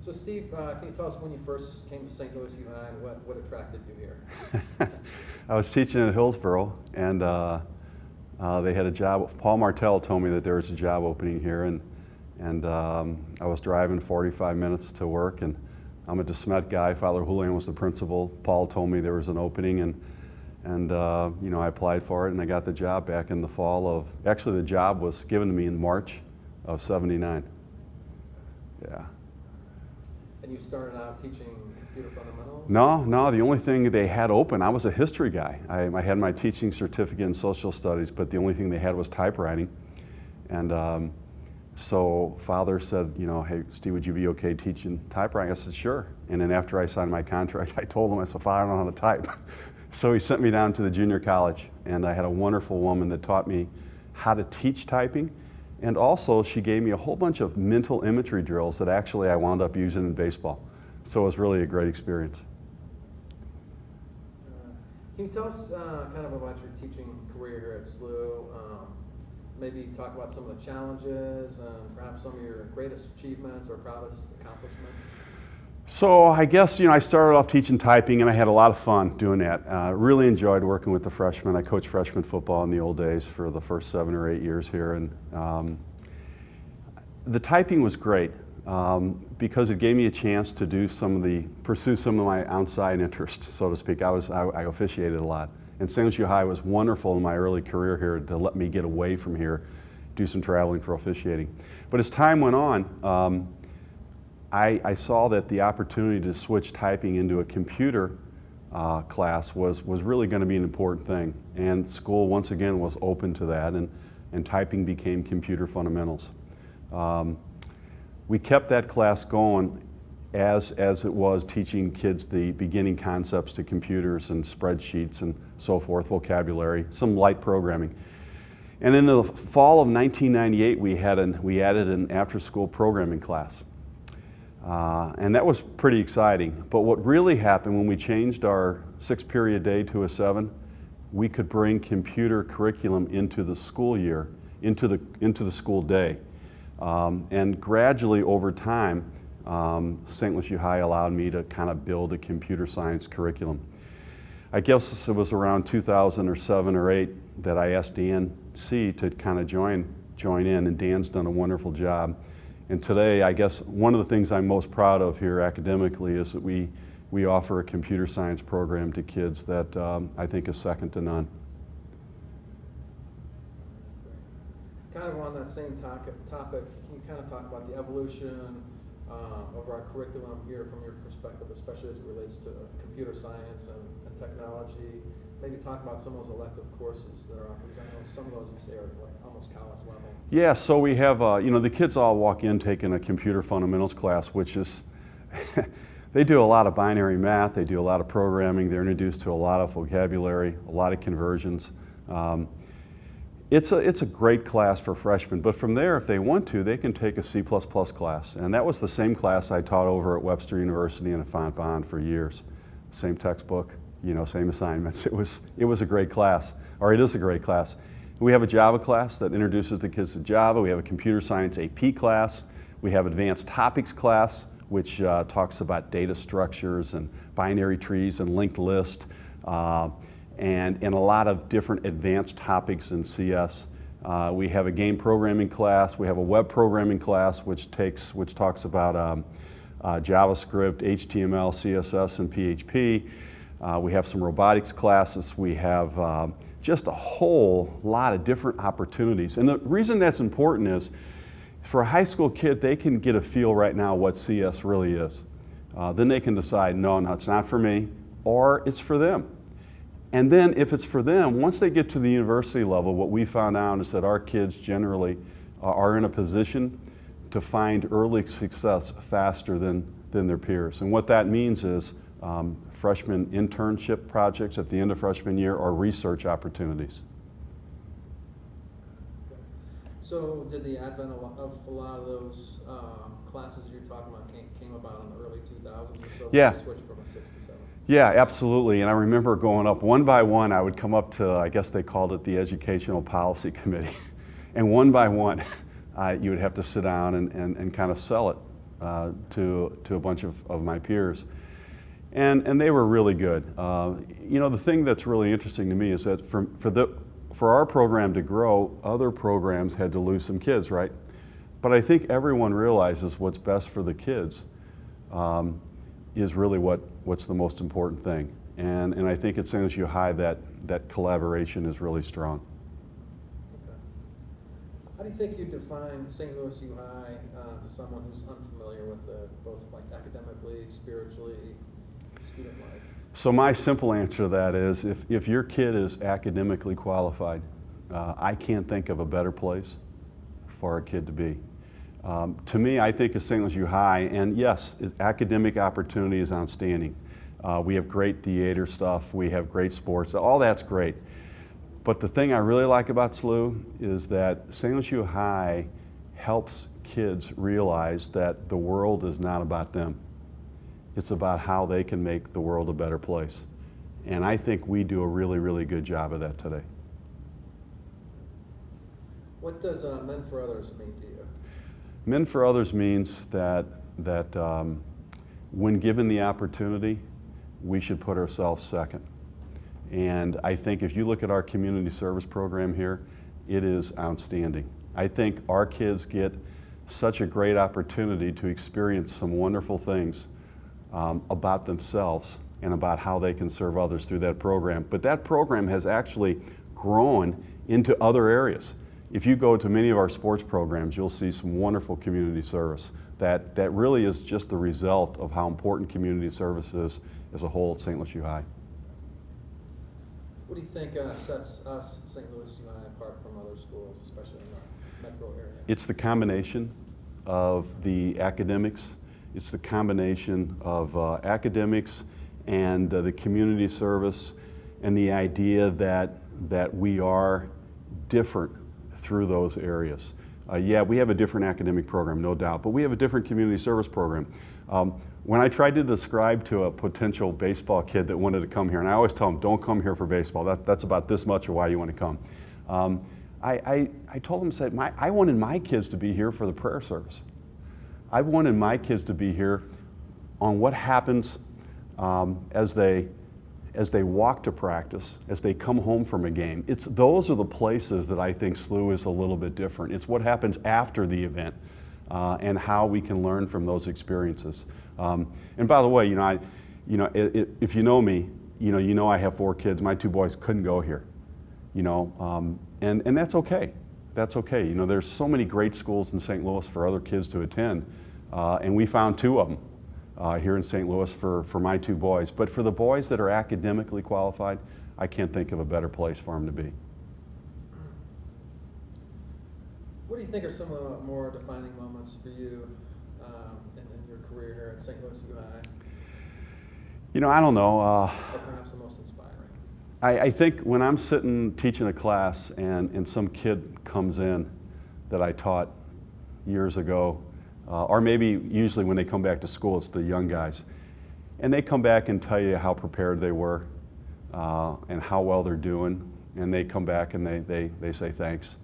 So Steve, can you tell us when you first came to St. Louis UNI and what attracted you here? I was teaching at Hillsborough, and they had a job. Paul Martell told me that there was a job opening here, and I was driving 45 minutes to work, and I'm a DeSmet guy. Father Julian was the principal. Paul told me there was an opening, and you know, I applied for it, and I got the job back in the fall of. Actually, the job was given to me in March of '79. Yeah. And you started out teaching computer fundamentals? No, the only thing they had open, I was a history guy. I had my teaching certificate in social studies, but the only thing they had was typewriting. And so Father said, you know, hey, Steve, would you be okay teaching typewriting? I said, sure. And then after I signed my contract, I told him, I said, Father, I don't know how to type. So he sent me down to the junior college, and I had a wonderful woman that taught me how to teach typing. And also, she gave me a whole bunch of mental imagery drills that actually I wound up using in baseball. So it was really a great experience. Can you tell us kind of about your teaching career here at SLU? Maybe talk about some of the challenges and perhaps some of your greatest achievements or proudest accomplishments? So I guess, you know, I started off teaching typing, and I had a lot of fun doing that. Really enjoyed working with the freshmen. I coached freshman football in the old days for the first 7 or 8 years here, and the typing was great because it gave me a chance to pursue some of my outside interests, so to speak. I officiated a lot, and St. Louis U High was wonderful in my early career here to let me get away from here, do some traveling for officiating. But as time went on, I saw that the opportunity to switch typing into a computer class was really going to be an important thing. And school, once again, was open to that, and typing became computer fundamentals. We kept that class going as it was teaching kids the beginning concepts to computers and spreadsheets and so forth, vocabulary, some light programming. And in the fall of 1998, we added an after-school programming class. And that was pretty exciting. But what really happened when we changed our 6-period day to a 7, we could bring computer curriculum into the school year, into the school day. And gradually over time, St. Louis U High allowed me to kind of build a computer science curriculum. I guess it was around 2007 or 8 that I asked Dan C. to kind of join in, and Dan's done a wonderful job. And today, I guess one of the things I'm most proud of here academically is that we offer a computer science program to kids that I think is second to none. Kind of on that same topic, can you kind of talk about the evolution of our curriculum here from your perspective, especially as it relates to computer science and technology? Maybe talk about some of those elective courses that are offered, because I know some of those you say are like almost college level. Yeah, so we have, you know, the kids all walk in taking a computer fundamentals class, which is, they do a lot of binary math, they do a lot of programming, they're introduced to a lot of vocabulary, a lot of conversions. It's a great class for freshmen, but from there, if they want to, they can take a C++ class. And that was the same class I taught over at Webster University in Fontbonne for years. Same textbook, you know, same assignments. It was a great class, or it is a great class. We have a Java class that introduces the kids to Java. We have a computer science AP class. We have advanced topics class, which talks about data structures and binary trees and linked list, and a lot of different advanced topics in CS. We have a game programming class. We have a web programming class, which talks about JavaScript, HTML, CSS, and PHP. We have some robotics classes. We have just a whole lot of different opportunities. And the reason that's important is for a high school kid, they can get a feel right now what CS really is. Then they can decide, no, it's not for me, or it's for them. And then if it's for them, once they get to the university level, what we found out is that our kids generally are in a position to find early success faster than their peers. And what that means is freshman internship projects at the end of freshman year or research opportunities. So did the advent of a lot of those classes you're talking about came about in the early 2000s or so? Yeah. Switch from a 6 to 7? Yeah, absolutely. And I remember going up one by one, I would come up to, I guess they called it the Educational Policy Committee. And one by one, you would have to sit down and kind of sell it. to a bunch of my peers. And they were really good. The thing that's really interesting to me is that for our program to grow, other programs had to lose some kids, right? But I think everyone realizes what's best for the kids is really what's the most important thing. And I think at St. Louis U High that collaboration is really strong. Okay. How do you think you define St. Louis U High to someone who's unfamiliar with it, both like academically, spiritually, student life? So my simple answer to that is if your kid is academically qualified, I can't think of a better place for a kid to be. To me, I think of St. Louis U High, and yes, academic opportunity is outstanding. We have great theater stuff, we have great sports, all that's great. But the thing I really like about SLU is that St. Louis U High helps kids realize that the world is not about them. It's about how they can make the world a better place. And I think we do a really, really good job of that today. What does Men for Others mean to you? Men for Others means that when given the opportunity, we should put ourselves second. And I think if you look at our community service program here, it is outstanding. I think our kids get such a great opportunity to experience some wonderful things about themselves and about how they can serve others through that program. But that program has actually grown into other areas. If you go to many of our sports programs, you'll see some wonderful community service that really is just the result of how important community service is as a whole at St. Louis U High. What do you think sets us, St. Louis U High, apart from other schools, especially in the metro area? It's the combination of the academics. It's the combination of academics and the community service and the idea that we are different through those areas. Yeah, we have a different academic program, no doubt, but we have a different community service program. When I tried to describe to a potential baseball kid that wanted to come here, and I always tell them, don't come here for baseball, that's about this much of why you want to come. I told them, said, I wanted my kids to be here for the prayer service. I wanted my kids to be here on what happens as they walk to practice, as they come home from a game. Those are the places that I think SLU is a little bit different. It's what happens after the event and how we can learn from those experiences. And by the way, if you know me, you know I have 4 kids. My 2 boys couldn't go here, and that's okay. That's okay. There's so many great schools in St. Louis for other kids to attend, and we found 2 of them here in St. Louis for my 2 boys. But for the boys that are academically qualified, I can't think of a better place for them to be. What do you think are some of the more defining moments for you in your career here at St. Louis U High? I don't know. Or perhaps the most inspiring? I think when I'm sitting teaching a class and some kid comes in that I taught years ago, or maybe usually when they come back to school, it's the young guys, and they come back and tell you how prepared they were and how well they're doing, and they come back and they say thanks.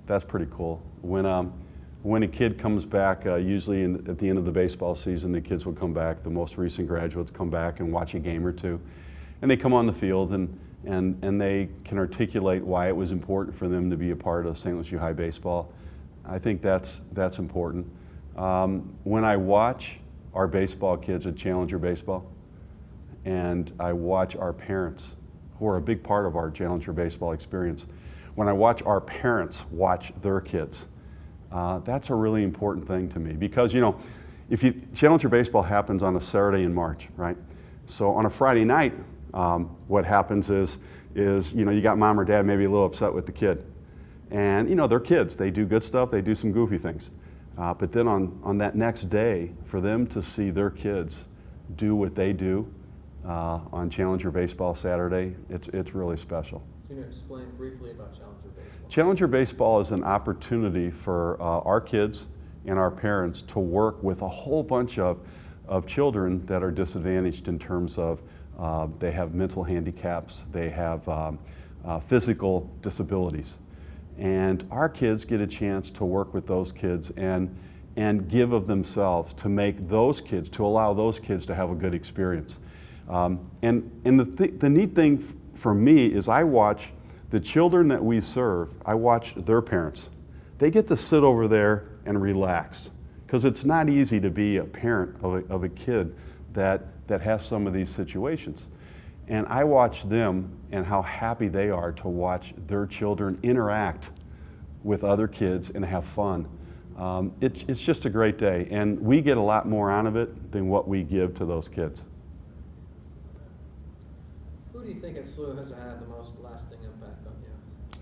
That's pretty cool. When a kid comes back, usually at the end of the baseball season, the kids will come back, the most recent graduates come back and watch a game or 2, and they come on the field and they can articulate why it was important for them to be a part of St. Louis U High baseball. I think that's important. When I watch our baseball kids at Challenger Baseball, and I watch our parents, who are a big part of our Challenger Baseball experience, when I watch our parents watch their kids, that's a really important thing to me. Because, Challenger Baseball happens on a Saturday in March, right? So on a Friday night, what happens is you got mom or dad maybe a little upset with the kid. And, they're kids. They do good stuff. They do some goofy things. But then on that next day, for them to see their kids do what they do on Challenger Baseball Saturday, it's really special. Can you explain briefly about Challenger Baseball? Challenger Baseball is an opportunity for our kids and our parents to work with a whole bunch of children that are disadvantaged in terms of they have mental handicaps, they have physical disabilities. And our kids get a chance to work with those kids and and give of themselves to make those kids, to allow those kids to have a good experience. And the neat thing for me is I watch the children that we serve, I watch their parents. They get to sit over there and relax, because it's not easy to be a parent of a kid that has some of these situations. And I watch them and how happy they are to watch their children interact with other kids and have fun. It's just a great day, and we get a lot more out of it than what we give to those kids. Who do you think at SLU has had the most lasting impact on you?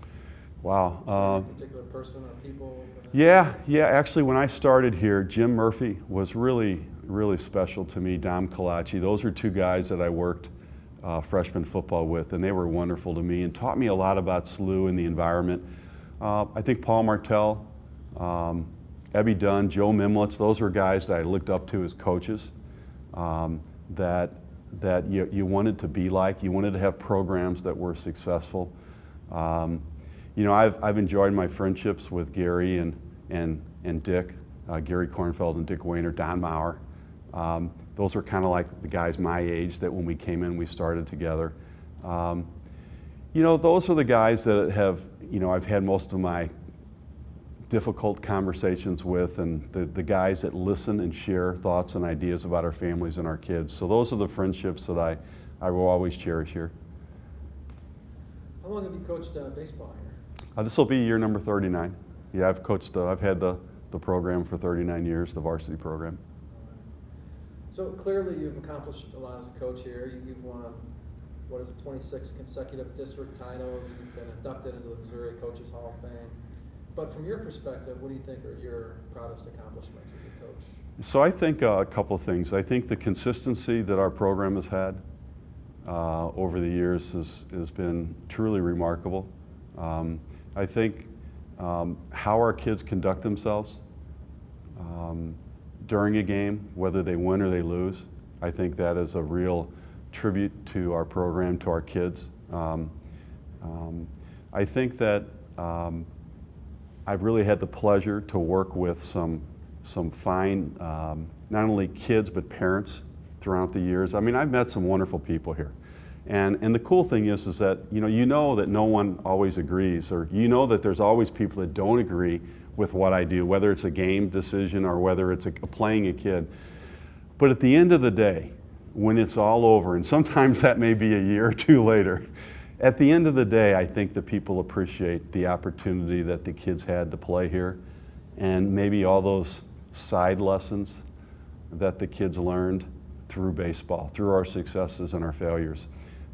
Wow. Is there any particular person or people? Yeah. Actually, when I started here, Jim Murphy was really, really special to me. Dom Kalachi. Those are two guys that I worked freshman football with, and they were wonderful to me and taught me a lot about SLU and the environment. I think Paul Martell, Ebby Dunn, Joe Mimlitz, those were guys that I looked up to as coaches that you wanted to be like. You wanted to have programs that were successful. You know, I've enjoyed my friendships with Gary and Dick, Gary Kornfeld and Dick Wayner, Don Maurer. Those are kind of like the guys my age that when we came in, we started together. You know, those are the guys that have, you know, I've had most of my difficult conversations with, and the guys that listen and share thoughts and ideas about our families and our kids. So those are the friendships that I will always cherish here. How long have you coached baseball here? This will be year number 39. Yeah, I've had the program for 39 years, the varsity program. So clearly you've accomplished a lot as a coach here. You've won, 26 consecutive district titles. You've been inducted into the Missouri Coaches Hall of Fame. But from your perspective, what do you think are your proudest accomplishments as a coach? So I think a couple of things. I think the consistency that our program has had over the years has been truly remarkable. I think how our kids conduct themselves during a game, whether they win or they lose, I think that is a real tribute to our program, to our kids. I think that I've really had the pleasure to work with some fine, not only kids, but parents throughout the years. I mean, I've met some wonderful people here. And the cool thing is that, you know that no one always agrees, or you know that there's always people that don't agree with what I do, whether it's a game decision or whether it's playing a kid. But at the end of the day, when it's all over, and sometimes that may be a year or two later, at the end of the day, I think that people appreciate the opportunity that the kids had to play here, and maybe all those side lessons that the kids learned through baseball, through our successes and our failures.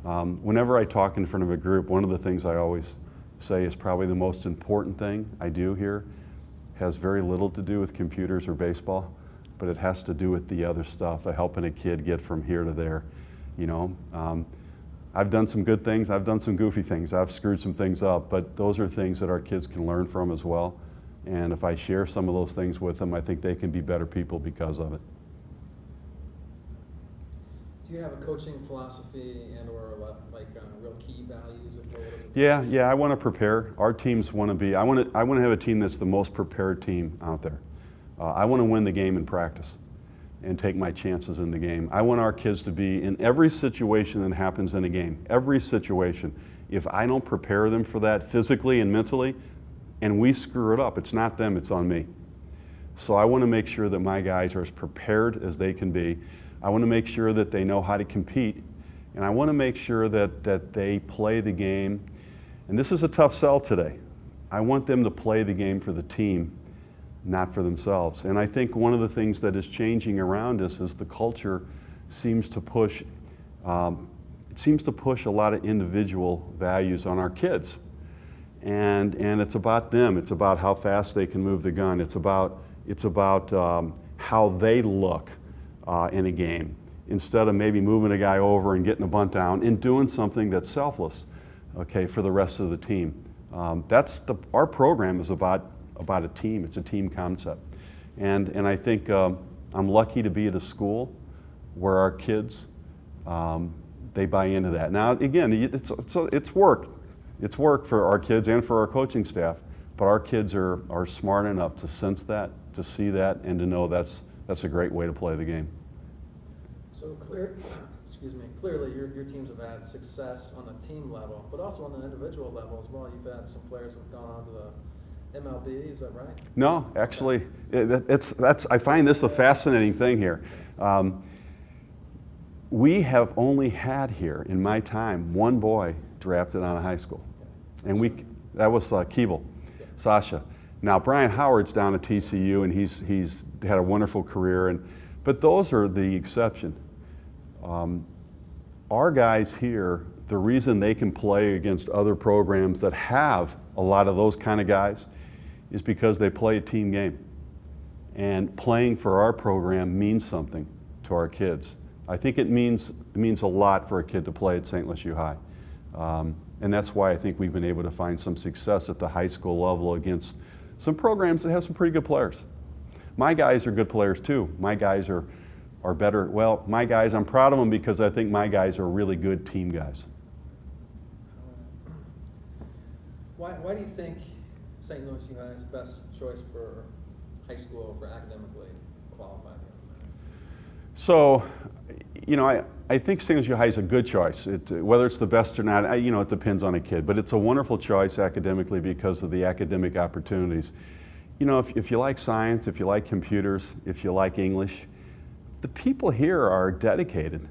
Whenever I talk in front of a group, one of the things I always say is probably the most important thing I do here has very little to do with computers or baseball, but it has to do with the other stuff, helping a kid get from here to there. I've done some good things, I've done some goofy things, I've screwed some things up, but those are things that our kids can learn from as well. And if I share some of those things with them, I think they can be better people because of it. Do you have a coaching philosophy and or real key values of what it is? Yeah, I want to prepare. Our teams want to be, I want to have a team that's the most prepared team out there. I want to win the game in practice and take my chances in the game. I want our kids to be in every situation that happens in a game, every situation. If I don't prepare them for that physically and mentally, and we screw it up, it's not them, it's on me. So I want to make sure that my guys are as prepared as they can be. I want to make sure that they know how to compete, and I want to make sure that they play the game. And this is a tough sell today. I want them to play the game for the team, not for themselves. And I think one of the things that is changing around us is the culture seems to push a lot of individual values on our kids. And it's about them. It's about how fast they can move the gun. It's about how they look in a game, instead of maybe moving a guy over and getting a bunt down and doing something that's selfless, okay, for the rest of the team. Our program is about a team. It's a team concept. And I think I'm lucky to be at a school where our kids, they buy into that. Now, again, it's work. It's work for our kids and for our coaching staff, but our kids are smart enough to sense that, to see that, and to know that's a great way to play the game. So clearly your teams have had success on the team level, but also on the individual level as well. You've had some players who've gone on to the MLB, is that right? No, actually, I find this a fascinating thing here. We have only had here, in my time, one boy drafted out of high school. And that was Keeble, Sasha. Now, Brian Howard's down at TCU, and he's had a wonderful career, but those are the exception. Our guys here, the reason they can play against other programs that have a lot of those kind of guys is because they play a team game. And playing for our program means something to our kids. I think it means a lot for a kid to play at St. Louis U High. And that's why I think we've been able to find some success at the high school level against some programs that have some pretty good players. My guys are good players too. My guys are better. Well, my guys, I'm proud of them because I think my guys are really good team guys. Why do you think St. Louis U High is the best choice for high school for academically qualified? So, I think St. Louis U High is a good choice. Whether it's the best or not, it depends on a kid. But it's a wonderful choice academically because of the academic opportunities. If you like science, if you like computers, if you like English, the people here are dedicated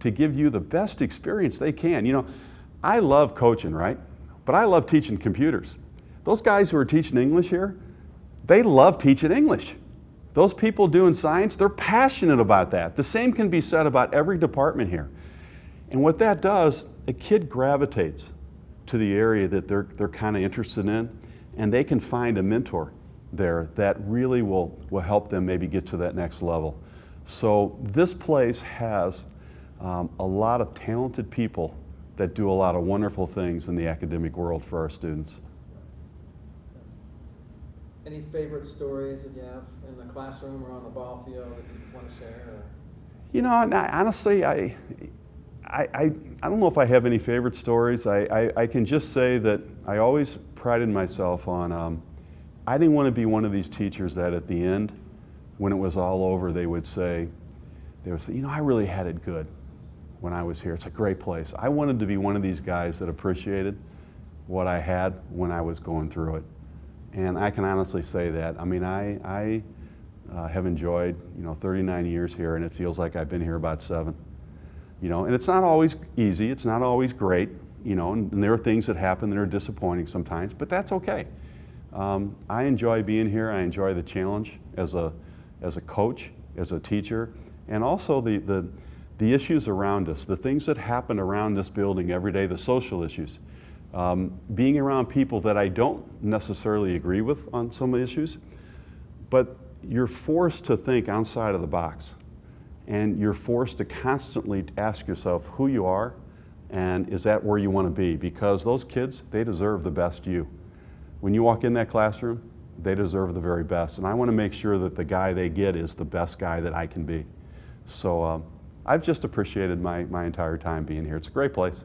to give you the best experience they can. I love coaching, right? But I love teaching computers. Those guys who are teaching English here, they love teaching English. Those people doing science, they're passionate about that. The same can be said about every department here. And what that does, a kid gravitates to the area that they're kind of interested in, and they can find a mentor there that really will help them maybe get to that next level. So this place has a lot of talented people that do a lot of wonderful things in the academic world for our students. Any favorite stories that you have in the classroom or on the ball field that you want to share? Honestly, I don't know if I have any favorite stories. I can just say that I always prided myself on, I didn't want to be one of these teachers that at the end, when it was all over, they would say, I really had it good when I was here. It's a great place. I wanted to be one of these guys that appreciated what I had when I was going through it. And I can honestly say that. I mean, I have enjoyed, 39 years here, and it feels like I've been here about 7. And it's not always easy. It's not always great, and there are things that happen that are disappointing sometimes, but that's okay. I enjoy being here. I enjoy the challenge as a coach, as a teacher, and also the issues around us, the things that happen around this building every day, the social issues. Being around people that I don't necessarily agree with on some issues, but you're forced to think outside of the box, and you're forced to constantly ask yourself who you are and is that where you want to be, because those kids, they deserve the best you. When you walk in that classroom, they deserve the very best, and I want to make sure that the guy they get is the best guy that I can be. So I've just appreciated my entire time being here. It's a great place.